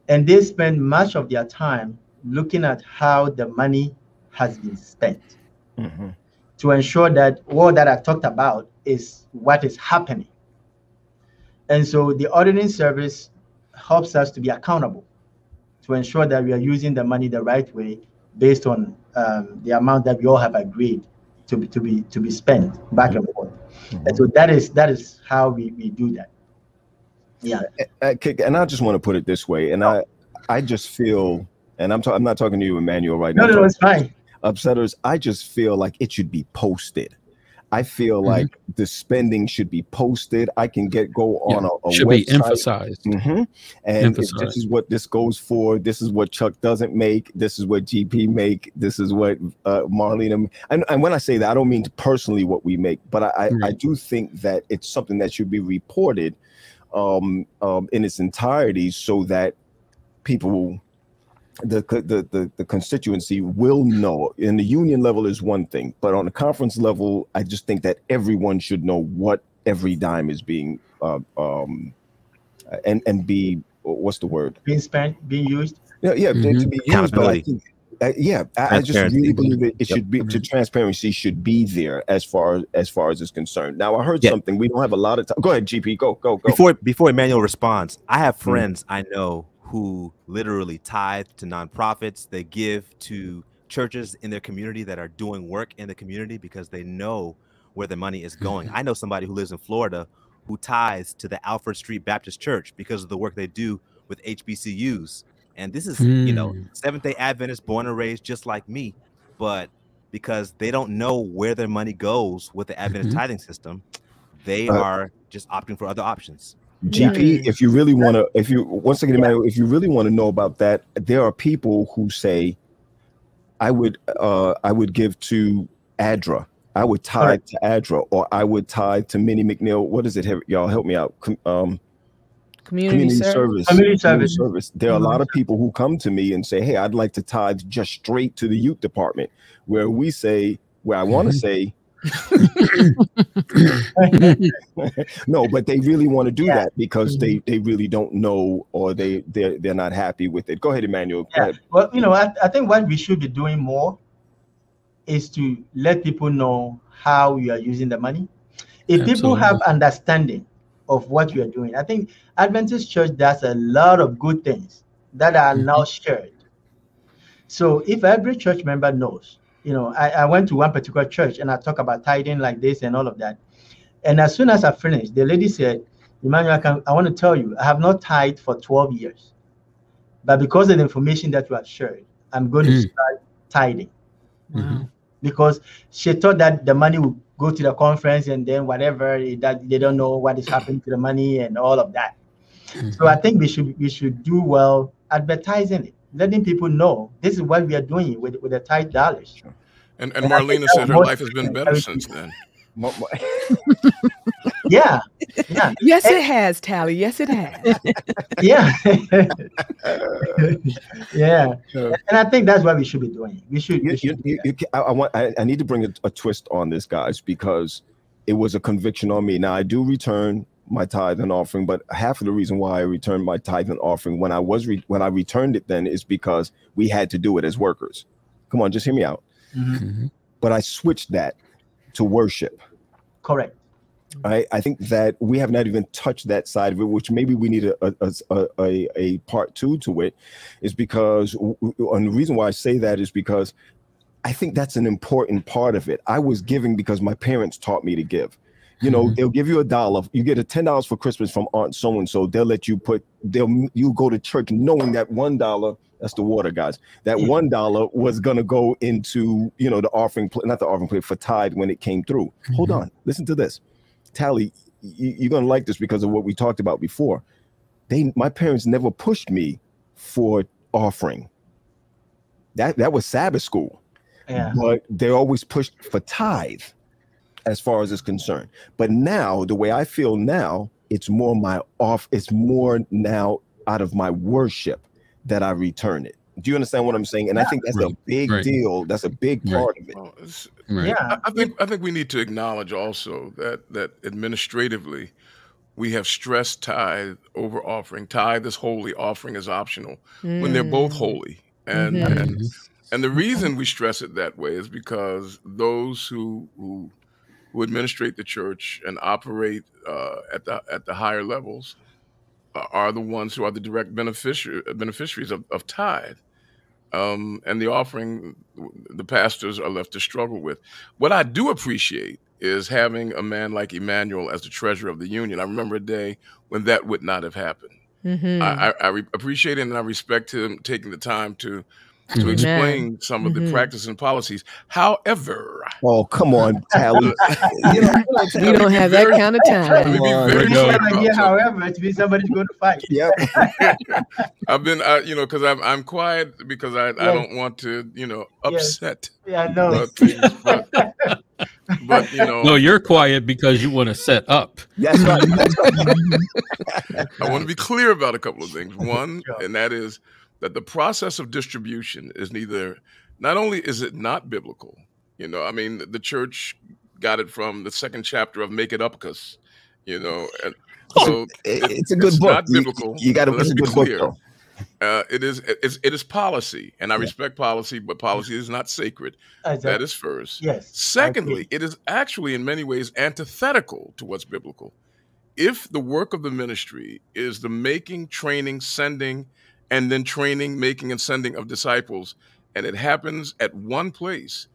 and they spend much of their time looking at how the money has been spent to ensure that all that I talked about is what is happening. And so the auditing service helps us to be accountable, to ensure that we are using the money the right way based on the amount that we all have agreed to be spent back and forth. And so that is how we do that. Yeah. And I just want to put it this way, and I just feel, and I'm not talking to you, Emmanuel, right now. No, it's fine. Upsetters, I just feel like it should be posted. I feel like the spending should be posted. I can go on a should website. Be emphasized. And this is what this goes for. This is what Chuck doesn't make. This is what GP make. This is what Marlena. And when I say that, I don't mean personally what we make, but I do think that it's something that should be reported in its entirety, so that people, the constituency will know. In the union level is one thing, but on the conference level, I just think that everyone should know what every dime is being and be, what's the word? Being spent, being used. To be used. But I think, I just really believe it should be, the transparency should be there as far as it's concerned. Now I heard something. We don't have a lot of time. Go ahead, GP. Go. Before Emmanuel responds, I have friends I know who literally tithe to nonprofits. They give to churches in their community that are doing work in the community because they know where the money is going. I know somebody who lives in Florida who tithes to the Alfred Street Baptist Church because of the work they do with HBCUs. And this is, Seventh-day Adventist, born and raised just like me, but because they don't know where their money goes with the Adventist tithing system, they are just opting for other options. GP, if you really want to, if you really want to know about that, there are people who say, I would give to ADRA, I would tithe to ADRA, or I would tithe to Minnie McNeil. What is it? Y'all help me out. Community service. There are a lot of people who come to me and say, hey, I'd like to tithe just straight to the youth department, where we say, where I want to say, no, but they really want to do that because they really don't know, or they're not happy with it. Go ahead, Emmanuel. Go ahead. Well, I think what we should be doing more is to let people know how you are using the money. If people have understanding of what you are doing, I think Adventist Church does a lot of good things that are now shared. So if every church member knows, I went to one particular church and I talk about tithing like this and all of that. And as soon as I finished, the lady said, Emmanuel, I want to tell you, I have not tithed for 12 years. But because of the information that you have shared, I'm going to start tithing. Because she thought that the money would go to the conference and then whatever, that they don't know what is happening to the money and all of that. So I think we should do well advertising it, letting people know this is what we are doing with the tithe dollars. And Marlena said her life has been better since then. Yeah. Yes, it has, Tally. Yes, it has. Yeah. And I think that's what we should be doing. I need to bring a twist on this, guys, because it was a conviction on me. Now, I do return my tithe and offering, but half of the reason why I returned my tithe and offering when I returned it then is because we had to do it as workers. Come on, just hear me out. But I switched that to worship. Correct. I think that we have not even touched that side of it, which maybe we need a part two to it, is because, and the reason why I say that is because I think that's an important part of it. I was giving because my parents taught me to give. They'll give you $1. You get $10 for Christmas from Aunt so-and-so. They'll let you you go to church knowing that $1, that's the water, guys. That $1 was going to go into, the offering, not the offering plate, for tithe when it came through. Hold on. Listen to this. Tally, you're going to like this because of what we talked about before. My parents never pushed me for offering. That was Sabbath school. Yeah. But they always pushed for tithe as far as it's concerned. But now, the way I feel now, it's more now out of my worship that I return it. Do you understand what I'm saying? And I think that's a big deal. That's a big part of it. Well, Yeah, I think we need to acknowledge also that administratively we have stressed tithe over offering. Tithe is holy, offering is optional when they're both holy. And the reason we stress it that way is because those who administrate the church and operate at the higher levels are the ones who are the direct beneficiaries of tithe. And the offering, the pastors are left to struggle with. What I do appreciate is having a man like Emmanuel as the treasurer of the union. I remember a day when that would not have happened. I appreciate it, and I respect him taking the time to explain some of the practices and policies. However, oh, come on, Tally. We don't have that kind of time. However, to be somebody's going to fight. Yep. I've been, because I'm quiet because I don't want to, upset. Yeah, I know. Things, but no, you're quiet because you want to set up. That's right. I want to be clear about a couple of things. One, and that is that the process of distribution is not only is it not biblical, the church got it from the second chapter of Make It Upcus, and so it's a good book. Not biblical. You got to. It's a good book, though. It is policy, and I respect policy, but policy is not sacred. Exactly. That is first. Yes. Secondly, it is actually in many ways antithetical to what's biblical. If the work of the ministry is the making, training, sending, and then training, making, and sending of disciples, and it happens at one place,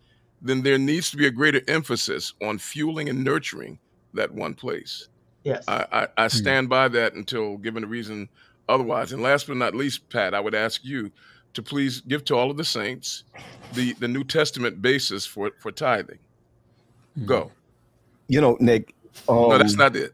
then there needs to be a greater emphasis on fueling and nurturing that one place. Yes. I stand by that until given a reason otherwise. And last but not least, Pat, I would ask you to please give to all of the saints the New Testament basis for tithing. Go. Nick. No, that's not it.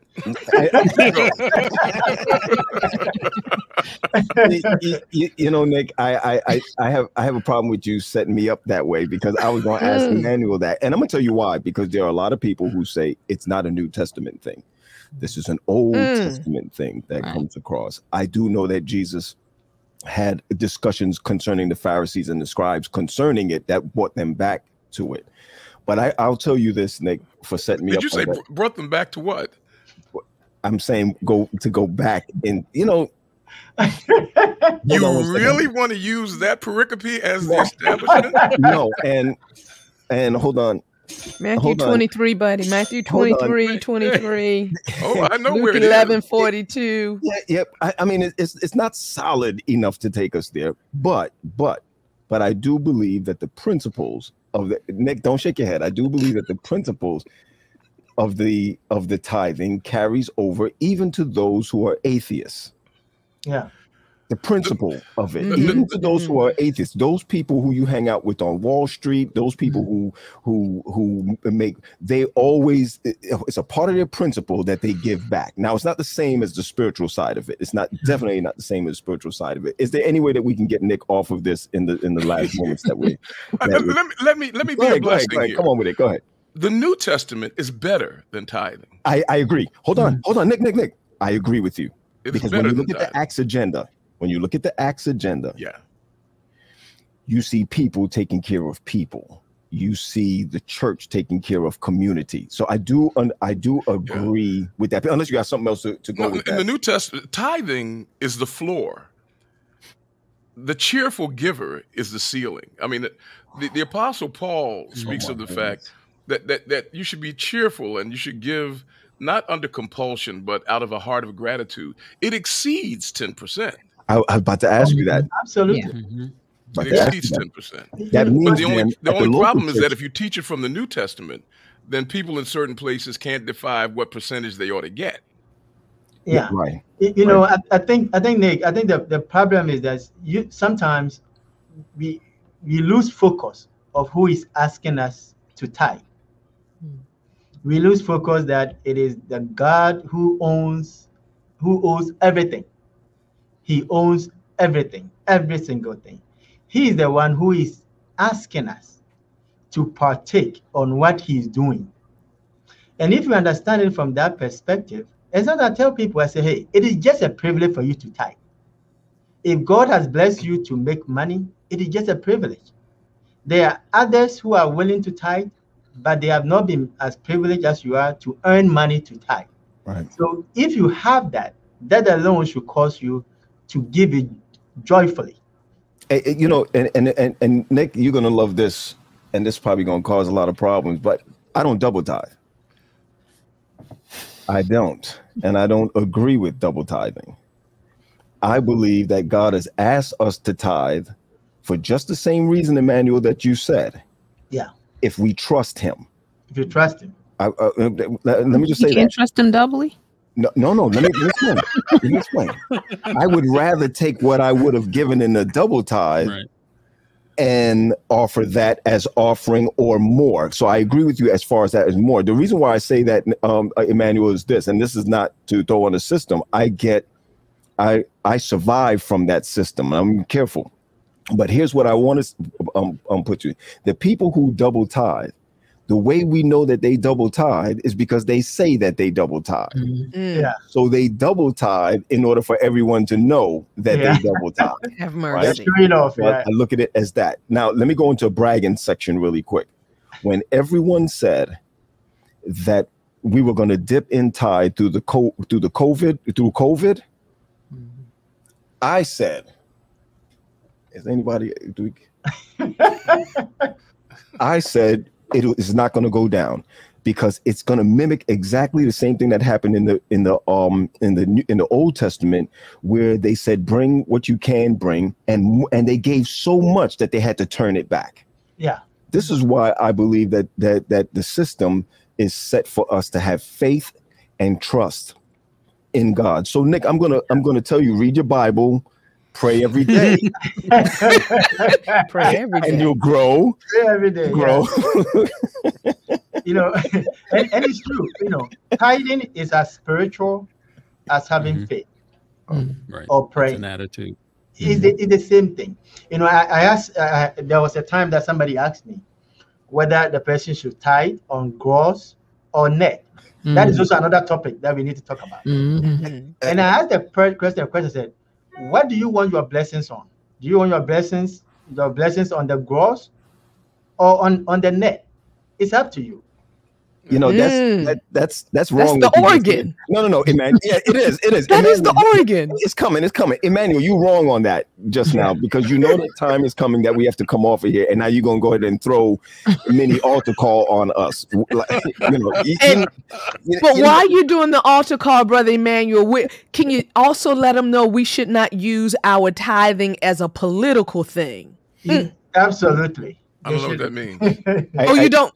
Nick, I have a problem with you setting me up that way because I was going to ask Emmanuel that. And I'm going to tell you why, because there are a lot of people who say it's not a New Testament thing. This is an Old Testament thing that comes across. I do know that Jesus had discussions concerning the Pharisees and the scribes concerning it that brought them back to it. But I'll tell you this, Nick, for setting me up. Did you say brought them back to what? I'm saying go back and, You really want to use that pericope as the establishment? No, and hold on. Matthew 23, buddy. Matthew 23, 23. Oh, I know Luke where it 11, is. 42. Yep. I mean, it's not solid enough to take us there, but I do believe that the principles of the Nick, don't shake your head. I do believe that the principles of the tithing carries over even to those who are atheists. Yeah. The principle of it, even to those who are atheists, those people who you hang out with on Wall Street, those people who they always, it's a part of their principle that they give back. Now, it's not the same as the spiritual side of it. It's definitely not the same as the spiritual side of it. Is there any way that we can get Nick off of this in the last moments that we? Let me be a blessing here. Come on with it. Go ahead. The New Testament is better than tithing. I agree. Hold on, Nick. I agree with you because when you look at the Acts agenda. When you look at the Acts agenda, you see people taking care of people. You see the church taking care of community. So I do agree with that. Unless you got something else to go with that. In the New Testament, tithing is the floor. The cheerful giver is the ceiling. I mean, the Apostle Paul speaks of the fact that you should be cheerful and you should give not under compulsion, but out of a heart of gratitude. It exceeds 10%. I was about to ask you that. Absolutely. Yeah. It exceeds 10%. That means but the only problem is that if you teach it from the New Testament, then people in certain places can't define what percentage they ought to get. Yeah. Right. I think Nick, the problem is that sometimes we lose focus of who is asking us to tithe. We lose focus that it is the God who owns everything. He owns everything, every single thing. He is the one who is asking us to partake on what he's doing. And if you understand it from that perspective, as I tell people, I say, hey, it is just a privilege for you to tithe. if God has blessed you to make money, it is just a privilege. There are others who are willing to tithe, but they have not been as privileged as you are to earn money to tithe. Right. So if you have that, that alone should cause you to give it joyfully. You know, and Nick, you're gonna love this, and this is probably gonna cause a lot of problems, but I don't double tithe. I don't, and I don't agree with double tithing. I believe that God has asked us to tithe for just the same reason, Emmanuel, that you said. Yeah. If we trust Him. If you trust Him. Let me just say that. You can't trust Him doubly? No. Let me explain. I would rather take what I would have given in the double tithe and offer that as offering or more. So I agree with you as far as that is more. The reason why I say that, Emmanuel, is this, and this is not to throw on the system. I survive from that system. I'm careful. But here's what I want to put you. The people who double tithe, the way we know that they double tithe is because they say that they double tithe. Yeah. So they double tithe in order for everyone to know that they double tithe. Have mercy. Right? So I look at it as that. Now, let me go into a bragging section really quick. When everyone said that we were going to dip in tithe through COVID, I said, is anybody? I said, it is not going to go down because it's going to mimic exactly the same thing that happened in the Old Testament, where they said, bring what you can bring, and they gave so much that they had to turn it back. Yeah. This is why I believe that the system is set for us to have faith and trust in God. So Nick, I'm gonna tell you, read your Bible, pray every day. Pray every day. And you'll grow. Pray every day. Grow. Yeah. You know, and it's true. You know, tithing is as spiritual as having faith or praying. It's an attitude. It's the same thing. You know, I asked, there was a time that somebody asked me whether the person should tithe on gross or net. That is also another topic that we need to talk about. And I asked the question, I said, what do you want your blessings on? Do you want your blessings on the gross or on the net? It's up to you. You know, that's wrong. That's the organ. No, Emmanuel. Yeah, it is. That is the organ. It's coming. Emmanuel, you're wrong on that just now, because you know that time is coming that we have to come off of here, and now you're gonna go ahead and throw a mini altar call on us. But why are you doing the altar call, Brother Emmanuel? Can you also let them know we should not use our tithing as a political thing? Absolutely. I don't know what that means. You don't?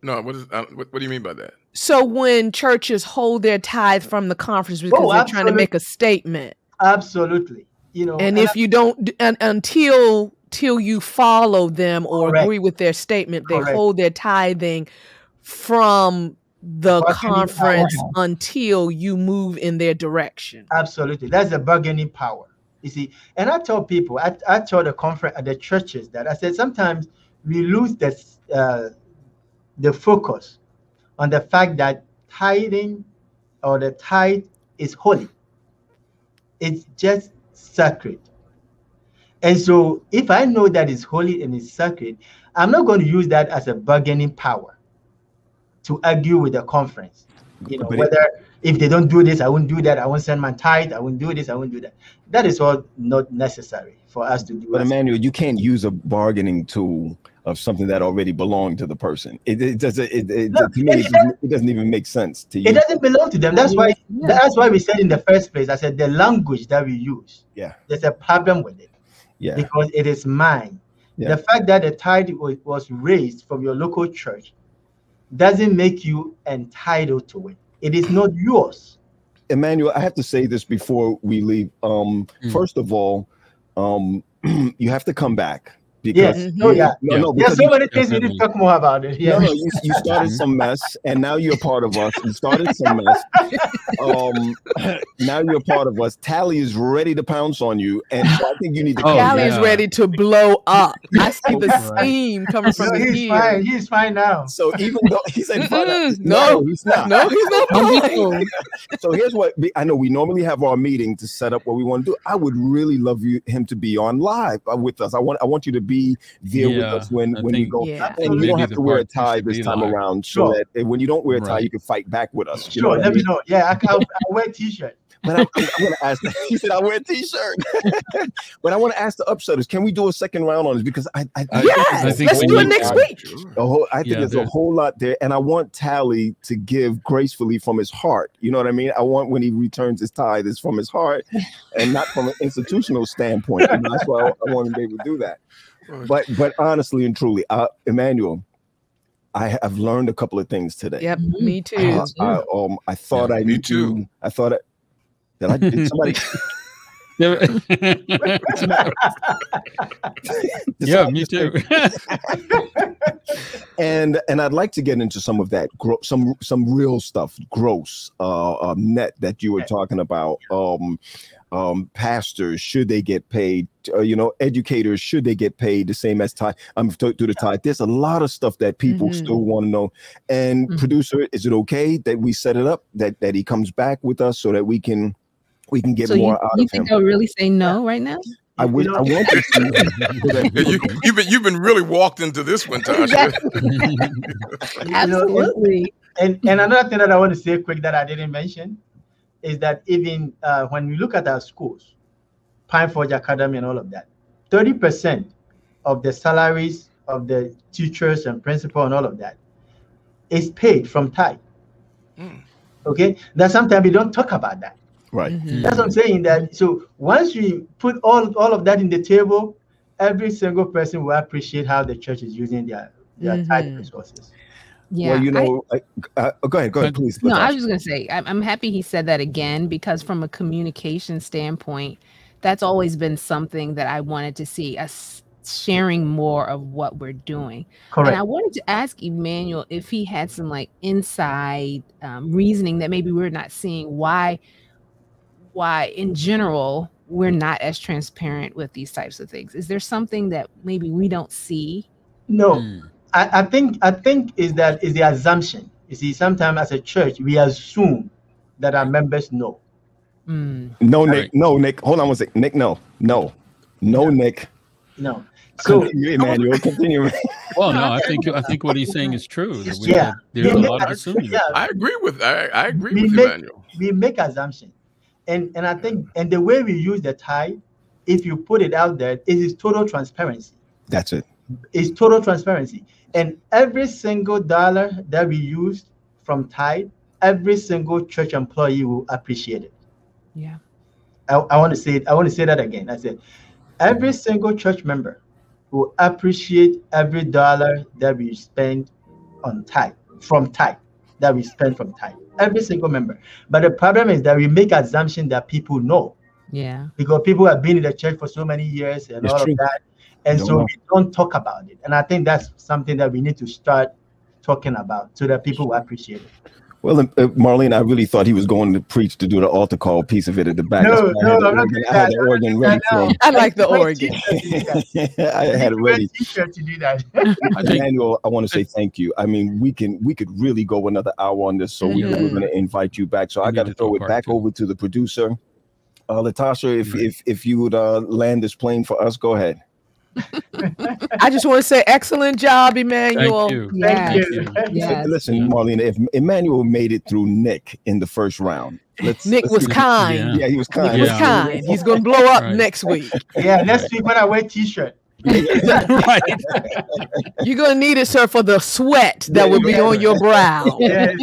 No, what do you mean by that? So when churches hold their tithe from the conference because they're trying to make a statement. Absolutely. You know, and if you don't, until you follow them or agree with their statement, they hold their tithing from the conference until you move in their direction. Absolutely. That's the bargaining power. You see, and I tell people, I tell the conference at the churches that I said sometimes we lose the focus on the fact that tithing or the tithe is holy. It's just sacred. And so if I know that it's holy and it's sacred, I'm not going to use that as a bargaining power to argue with the conference. You know, if they don't do this, I won't do that. I won't send my tithe. I won't do this. I won't do that. That is all not necessary for us to do. But Emmanuel, you can't use a bargaining tool of something that already belonged to the person. It doesn't even make sense to you. It doesn't belong to them. That's why we said in the first place, I said the language that we use, there's a problem with it. Yeah. Because it is mine. Yeah. The fact that the tithe was raised from your local church doesn't make you entitled to it. It is not yours. Emmanuel, I have to say this before we leave. First of all, you have to come back Because yes. Oh yeah. no, There's because so many things we need to talk more about it. Yeah. no, you started some mess, and now you're a part of us. You started some mess. Now you're a part of us. Tally is ready to pounce on you, and so I think you need to. Tally is ready to blow up. I see the steam coming from his ears. Fine. He's fine now. So even though he said, no, he's not. No, he's not fine. So here's what I know. We normally have our meeting to set up what we want to do. I would really love him to be on live with us. I want you to be there with us when we go. Yeah. And you don't have to wear a tie this time around, so that when you don't wear a tie, you can fight back with us. Sure, let me know. Yeah, I'll wear a t-shirt. But I'm going to ask. He said, "I'll wear a t-shirt." But I want to ask the upsetters: can we do a second round on this? Because I think let's do it next week. I think there's a whole lot there, and I want Tally to give gracefully from his heart. You know what I mean? I want when he returns his tithe, it's from his heart, and not from an institutional standpoint. And that's why I want to be able to do that. But honestly and truly, Emmanuel, I have learned a couple of things today. Yep, me too. I thought I knew. Too. I thought did somebody. Yeah, me too. and I'd like to get into some of that, some real stuff, gross, net that you were talking about. Pastors, should they get paid? Educators, should they get paid the same as tithe? Through the tithe. There's a lot of stuff that people still want to know. And producer, is it okay that we set it up that he comes back with us so that we can get more out of him? You think they'll really say no right now? I want to. You've been really walked into this one, Tasha. Absolutely. And another thing that I want to say quick that I didn't mention is that even when we look at our schools, Pine Forge Academy and all of that, 30% of the salaries of the teachers and principal and all of that is paid from tithe. Okay, that sometimes we don't talk about that. Right. That's what I'm saying. That so once we put all of that in the table, every single person will appreciate how the church is using their tithe resources. Yeah. Well, go ahead, please. No, I was just going to say, I'm happy he said that again, because from a communication standpoint, that's always been something that I wanted to see us sharing more of what we're doing. Correct. And I wanted to ask Emmanuel if he had some inside reasoning that maybe we're not seeing, why in general we're not as transparent with these types of things. Is there something that maybe we don't see? No. I think is the assumption. You see, sometimes as a church, we assume that our members know. No, Nick. No, Nick. Hold on one second. Nick, no, Nick. No. So, Emmanuel, continue. Well, no, I think what he's saying is true. There's a lot of assuming. I agree with Emmanuel. We make assumptions, and I think the way we use the tithe, if you put it out there, it is total transparency. That's it. It's total transparency. And every single dollar that we use from tithe, every single church employee will appreciate it. Yeah. I want to say that again. I said every single church member will appreciate every dollar that we spend on tithe, that we spend from tithe. Every single member. But the problem is that we make assumption that people know. Yeah. Because people have been in the church for so many years and all of that. And so we don't talk about it. And I think that's something that we need to start talking about so that people will appreciate it. Well, Marlene, I really thought he was going to preach to do the altar call piece of it at the back. No, I'm not doing that. I had the organ ready. I like the organ. I had it ready. T-shirt to do that. Emmanuel, I want to say thank you. I mean, we could really go another hour on this, so we're going to invite you back. So I got to throw it back over to the producer. Latasha, if you would land this plane for us, go ahead. I just want to say excellent job, Emmanuel. Thank you. Yes. Listen, Marlene, if Emmanuel made it through Nick in the first round, Nick was kind. Yeah, he was kind. He was kind. He's going to blow up next week. Yeah, next week when I wear T-shirt. Right. You're going to need it, sir, for the sweat that will be on your brow. Yes.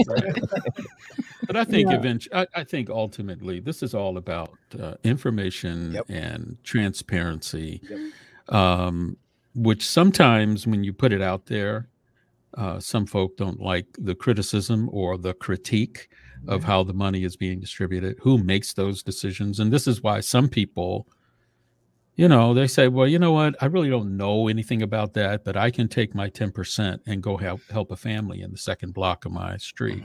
But I think I think ultimately this is all about information and transparency. Which sometimes when you put it out there, some folk don't like the criticism or the critique of how the money is being distributed, who makes those decisions. And this is why some people, they say, well, you know what? I really don't know anything about that, but I can take my 10% and go help a family in the second block of my street.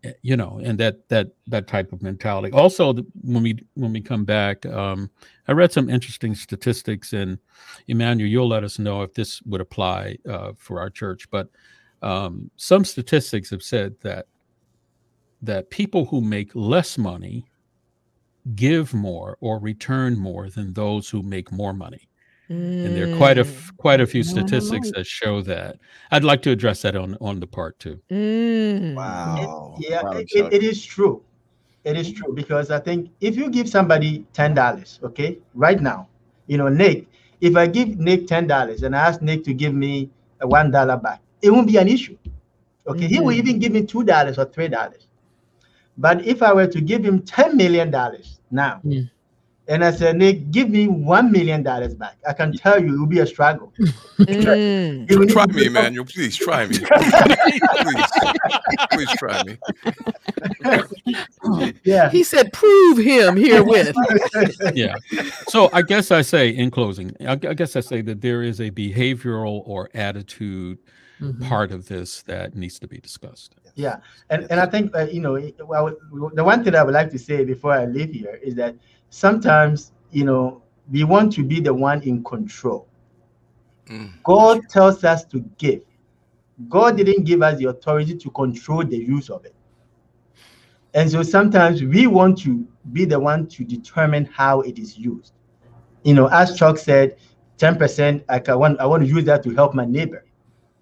And that type of mentality. Also, when we come back, I read some interesting statistics, and Emmanuel, you'll let us know if this would apply for our church. But some statistics have said that people who make less money give more or return more than those who make more money. And there are quite a few statistics that show that. I'd like to address that on the part 2. Wow. It is true. It is true, because I think if you give somebody $10, okay, right now, Nick, if I give Nick $10 and I ask Nick to give me $1 back, it won't be an issue. Okay, he will even give me $2 or $3. But if I were to give him $10 million now, and I said, Nick, give me $1 million back, I can tell you it will be a struggle. Try me, Emmanuel. Please try me. Please try me. Yeah. He said, prove him herewith. Yeah. So I guess I say in closing, I guess I say that there is a behavioral or attitude part of this that needs to be discussed. Yeah. And I think, the one thing I would like to say before I leave here is that sometimes, we want to be the one in control. God tells us to give. God didn't give us the authority to control the use of it. And so sometimes we want to be the one to determine how it is used. As Chuck said, 10%, I want to use that to help my neighbor.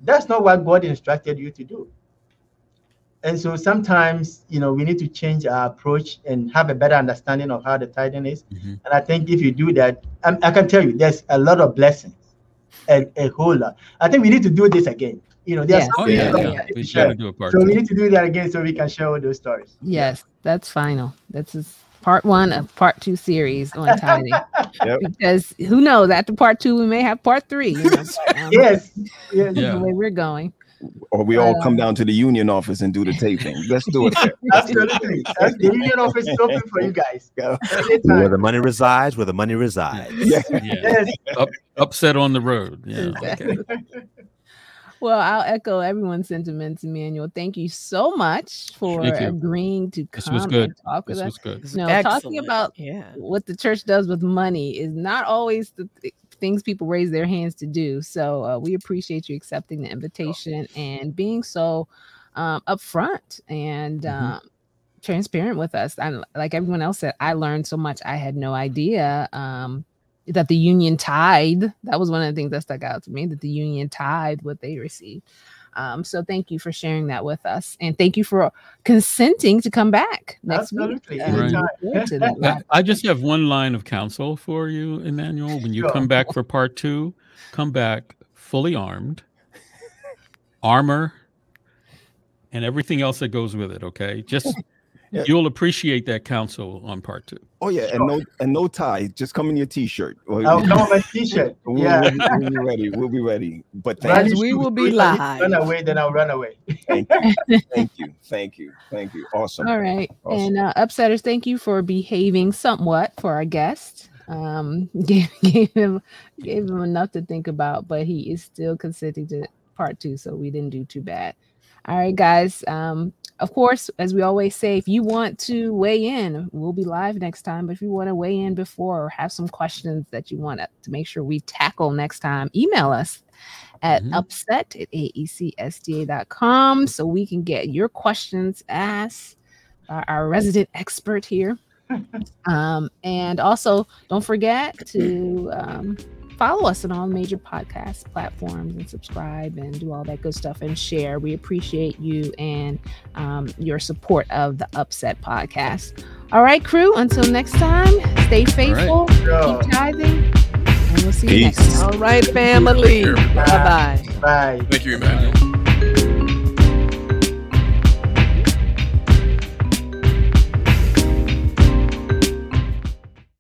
That's not what God instructed you to do. And so sometimes, we need to change our approach and have a better understanding of how the tithing is. And I think if you do that, I can tell you there's a lot of blessings, and a whole lot. I think we need to do this again. There's we gotta do a part 2. So we need to do that again so we can share all those stories. Yes, that's final. This is part 1 of part 2 series on tithing. Because who knows, after part 2 we may have part 3. Yes. The way we're going. Or we all come down to the union office and do the taping. Let's do it there. Absolutely. The union office is open for you guys. Where the money resides, where the money resides. Yes. Upset on the road. Yeah. Exactly. Well, I'll echo everyone's sentiments, Emmanuel. Thank you so much for agreeing to come and talk with us. Talking about what the church does with money is not always the things people raise their hands to do. So we appreciate you accepting the invitation and being so upfront and transparent with us. Like everyone else said, I learned so much. I had no idea that the union tithe. That was one of the things that stuck out to me, that the union tithe what they received. So thank you for sharing that with us. And thank you for consenting to come back next week. I just have one line of counsel for you, Emmanuel. When you come back for part 2, come back fully armed, armor, and everything else that goes with it. Okay. Just you'll appreciate that counsel on part 2. Oh yeah, and no tie. Just come in your t-shirt. I'll come in my t-shirt. We'll be ready. We'll be ready. But we will be live. Run away, then I'll run away. Thank you. Awesome. All right. Awesome. And upsetters, thank you for behaving somewhat for our guest. Gave him enough to think about, but he is still consenting to part 2, so we didn't do too bad. All right, guys. Of course, as we always say, if you want to weigh in, we'll be live next time. But if you want to weigh in before or have some questions that you want to make sure we tackle next time, email us at upset@aecsda.com so we can get your questions asked by our resident expert here. And also, don't forget to follow us on all major podcast platforms and subscribe and do all that good stuff and share. We appreciate you and your support of the Upset podcast. All right, crew, until next time, stay faithful, keep tithing, and we'll see you next time. All right, family. Bye-bye. Bye. Thank you, Emmanuel.